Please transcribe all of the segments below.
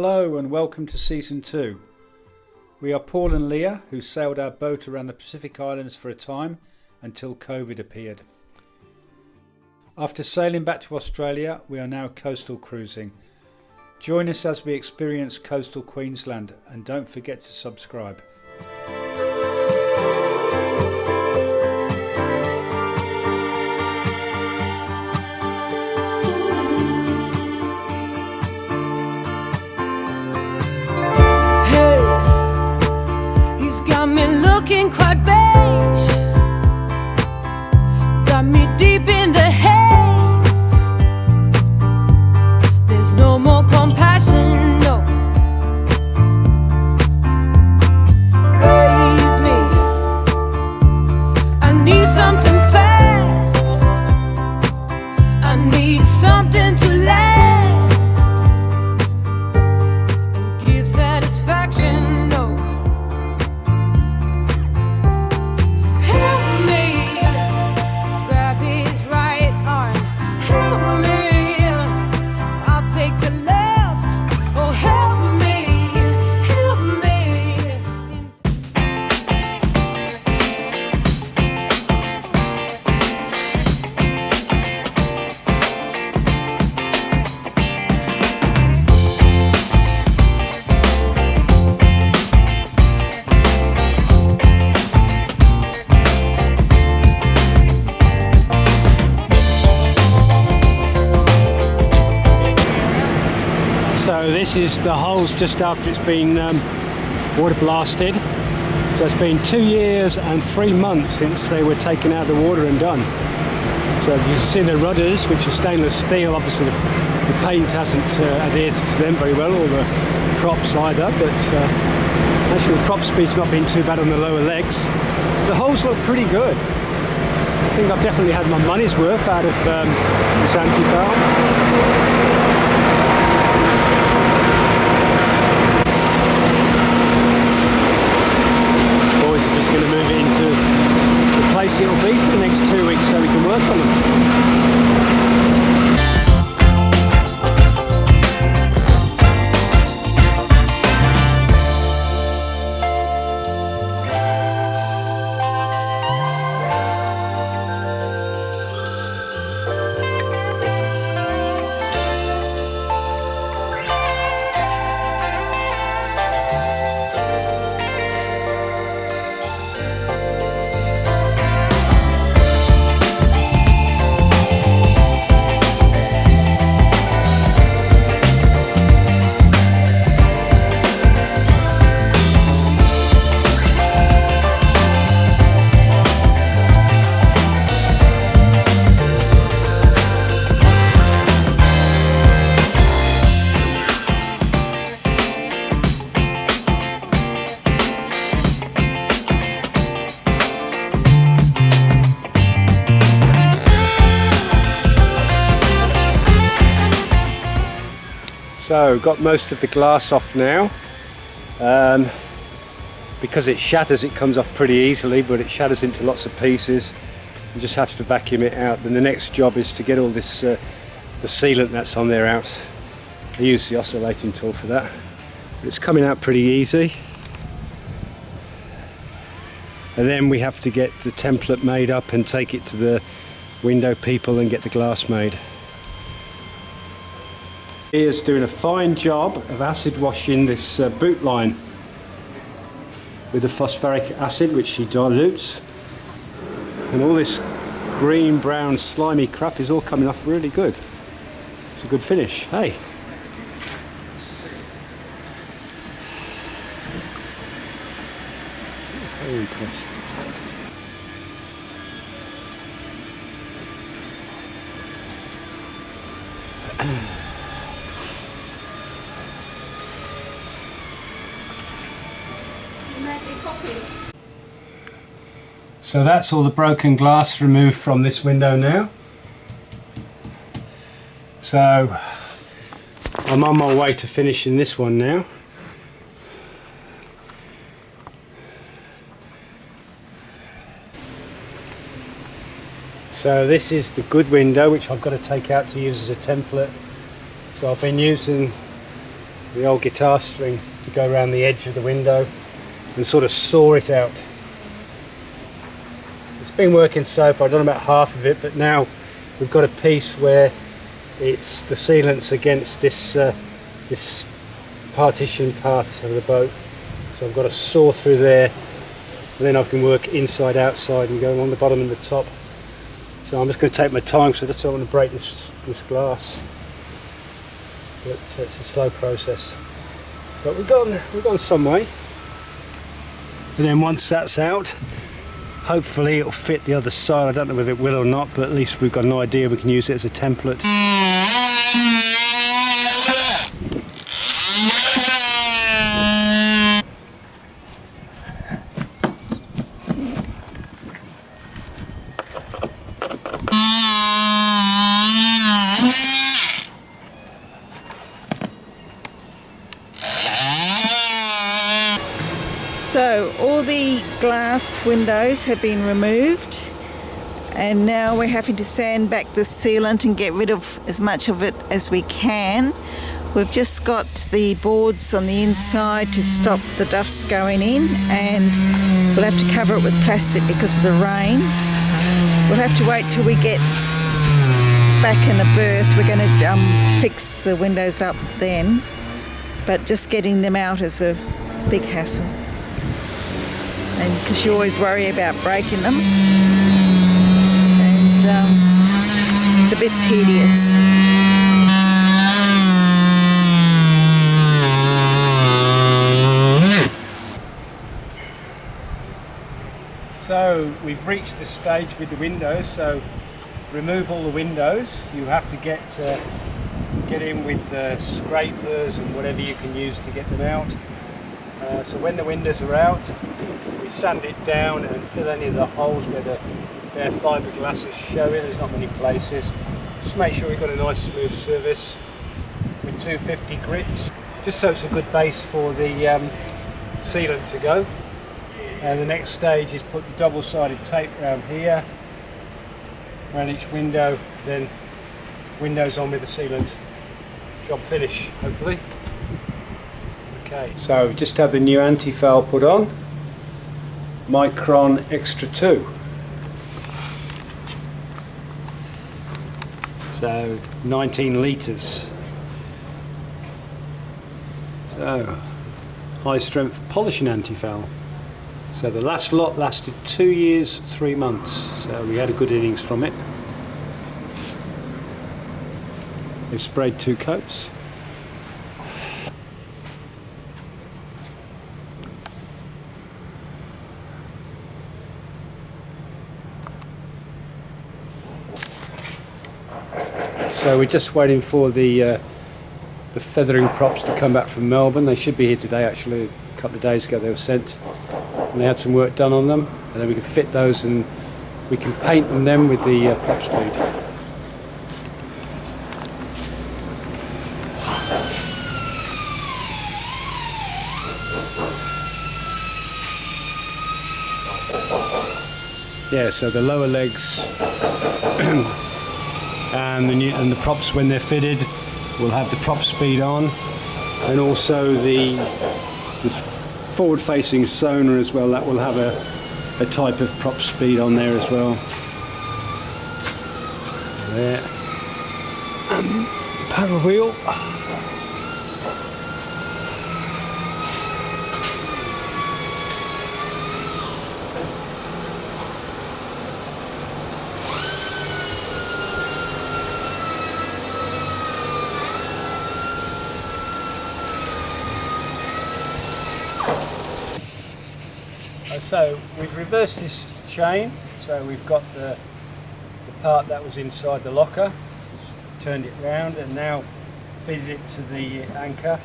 Hello and welcome to Season 2. We are Paul and Leah, who sailed our boat around the Pacific Islands for a time until COVID appeared. After sailing back to Australia, we are now coastal cruising. Join us as we experience coastal Queensland and don't forget to subscribe. Looking quite beige, got me deep in the haze. There's no more compassion, no. Raise me, I need something fast, I need something to last and give satisfaction, no. So this is the holes just after it's been water blasted. So it's been 2 years and 3 months since they were taken out of the water and done. So you can see the rudders, which are stainless steel. Obviously the paint hasn't adhered to them very well, or the props either, but actually the prop speed's not been too bad on the lower legs. The holes look pretty good. I think I've definitely had my money's worth out of this antifoul. Going to move it into the place it'll be for the next 2 weeks so we can work on them. So got most of the glass off now. Because it shatters, it comes off pretty easily, but it shatters into lots of pieces. You just have to vacuum it out. Then the next job is to get all this the sealant that's on there out. I use the oscillating tool for that. But it's coming out pretty easy. And then we have to get the template made up and take it to the window people and get the glass made. Ian's doing a fine job of acid washing this boot line with the phosphoric acid, which she dilutes, and all this green, brown, slimy crap is all coming off really good. It's a good finish, hey? Very impressed. So that's all the broken glass removed from this window now. So I'm on my way to finishing this one now. So this is the good window, which I've got to take out to use as a template. So I've been using the old guitar string to go around the edge of the window and sort of saw it out. It's been working so far. I've done about half of it, but now we've got a piece where it's the sealant's against this this partition part of the boat, so I've got to saw through there, and then I can work inside, outside, and go on the bottom and the top. So I'm just going to take my time, so I just don't want to break this glass. But it's a slow process. But we've gone some way. And then once that's out, hopefully it'll fit the other side. I don't know whether it will or not, but at least we've got an idea. We can use it as a template. So all the glass windows have been removed, and now we're having to sand back the sealant and get rid of as much of it as we can. We've just got the boards on the inside to stop the dust going in, and we'll have to cover it with plastic because of the rain. We'll have to wait till we get back in the berth. We're going to fix the windows up then, but just getting them out is a big hassle. And because you always worry about breaking them, and it's a bit tedious. So we've reached the stage with the windows, so remove all the windows. You have to get in with the scrapers and whatever you can use to get them out. So when the windows are out, we sand it down and fill any of the holes where the bare fiberglass is showing. There's not many places. Just make sure we've got a nice smooth surface with 250 grits, just so it's a good base for the sealant to go. And the next stage is put the double-sided tape around here, around each window, then windows on with the sealant. Job finish, hopefully. Okay, so just have the new antifoul put on, Micron Extra 2. So 19 litres. So high strength polishing antifoul. So the last lot lasted 2 years, 3 months. So we had a good innings from it. They've sprayed 2 coats. So we're just waiting for the feathering props to come back from Melbourne. They should be here today, actually. A couple of days ago they were sent, and they had some work done on them, and then we can fit those and we can paint them then with the prop speed. Yeah, so the lower legs and the props, when they're fitted, will have the prop speed on, and also the forward-facing sonar as well. That will have a type of prop speed on there as well. There, paddle wheel. So we've reversed this chain, so we've got the part that was inside the locker, turned it round and now fitted it to the anchor.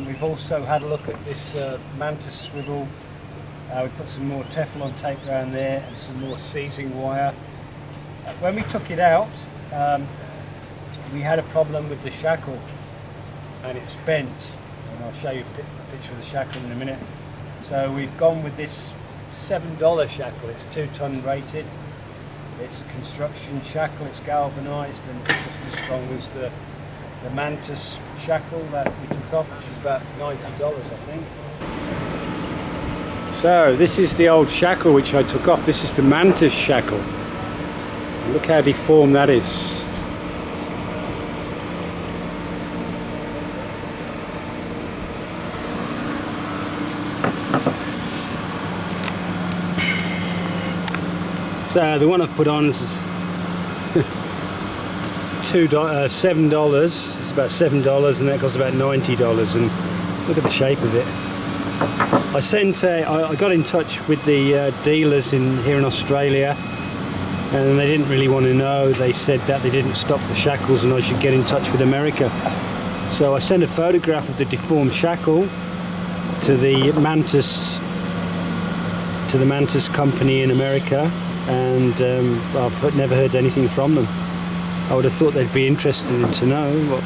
We've also had a look at this mantis swivel. We put some more Teflon tape around there and some more seizing wire. When we took it out, we had a problem with the shackle, and it's bent, and I'll show you a picture of the shackle in a minute. So we've gone with this $7 shackle. It's 2-ton rated. It's a construction shackle. It's galvanised and it's just as strong as the the mantis shackle that we took off, which is about $90, I think. So this is the old shackle which I took off. This is the mantis shackle. Look how deformed that is. So the one I've put on is $7. It's about $7, and that costs about $90. And look at the shape of it. I got in touch with the dealers here in Australia, and they didn't really want to know. They said that they didn't stock the shackles and I should get in touch with America. So I sent a photograph of the deformed shackle to the mantis company in America, and I've never heard anything from them. I would have thought they'd be interested to know.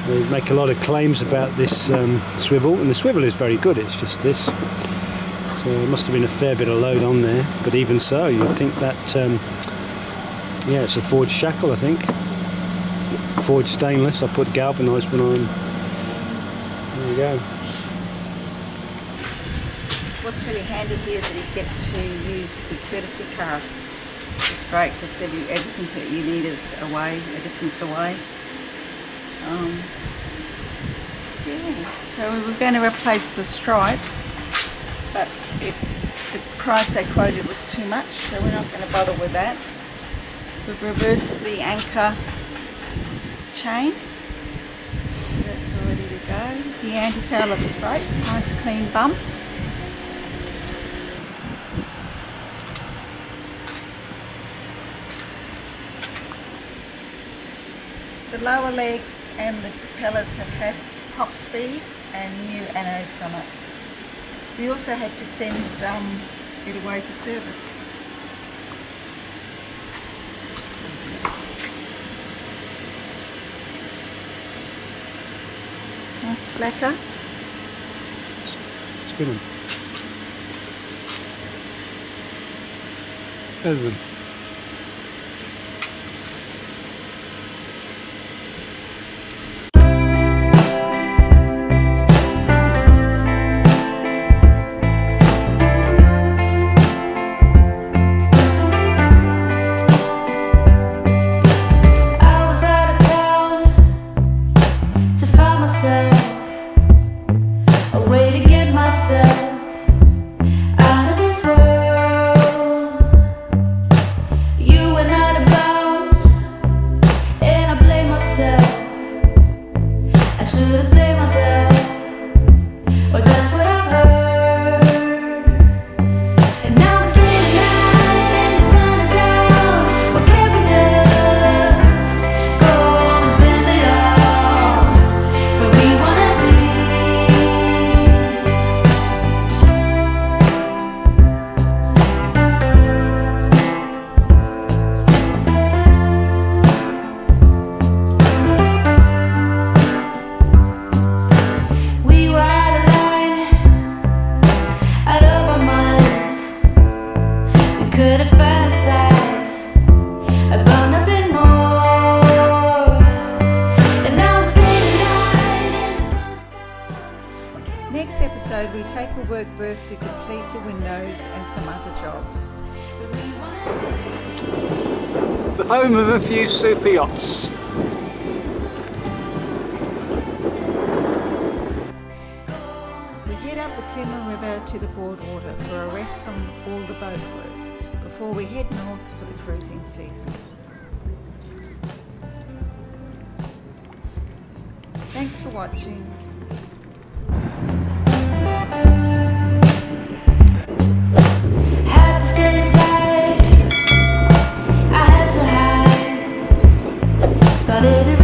They make a lot of claims about this swivel, and the swivel is very good. It's just this. So there must have been a fair bit of load on there, but even so, you'd think that, yeah, it's a forged shackle, I think. Forged stainless. I put galvanised one on. There you go. What's really handy here is that you get to use the courtesy car. It's great because everything that you need is away, a distance away. Yeah, so we were going to replace the stripe, but the price they quoted was too much, so we're not going to bother with that. We've reversed the anchor chain, so that's all ready to go. The antifoul looks great, nice clean bump. The lower legs and the propellers have had top speed and new anodes on it. We also had to send it away for service. Nice slacker. Spin them. Over them. Next episode we take a work berth to complete the windows and some other jobs. The home of a few super yachts. We head up the Coomera River to the Broadwater for a rest from all the boat work before we head north for the cruising season. Thanks for watching. Had to stay inside, I had to hide. Started to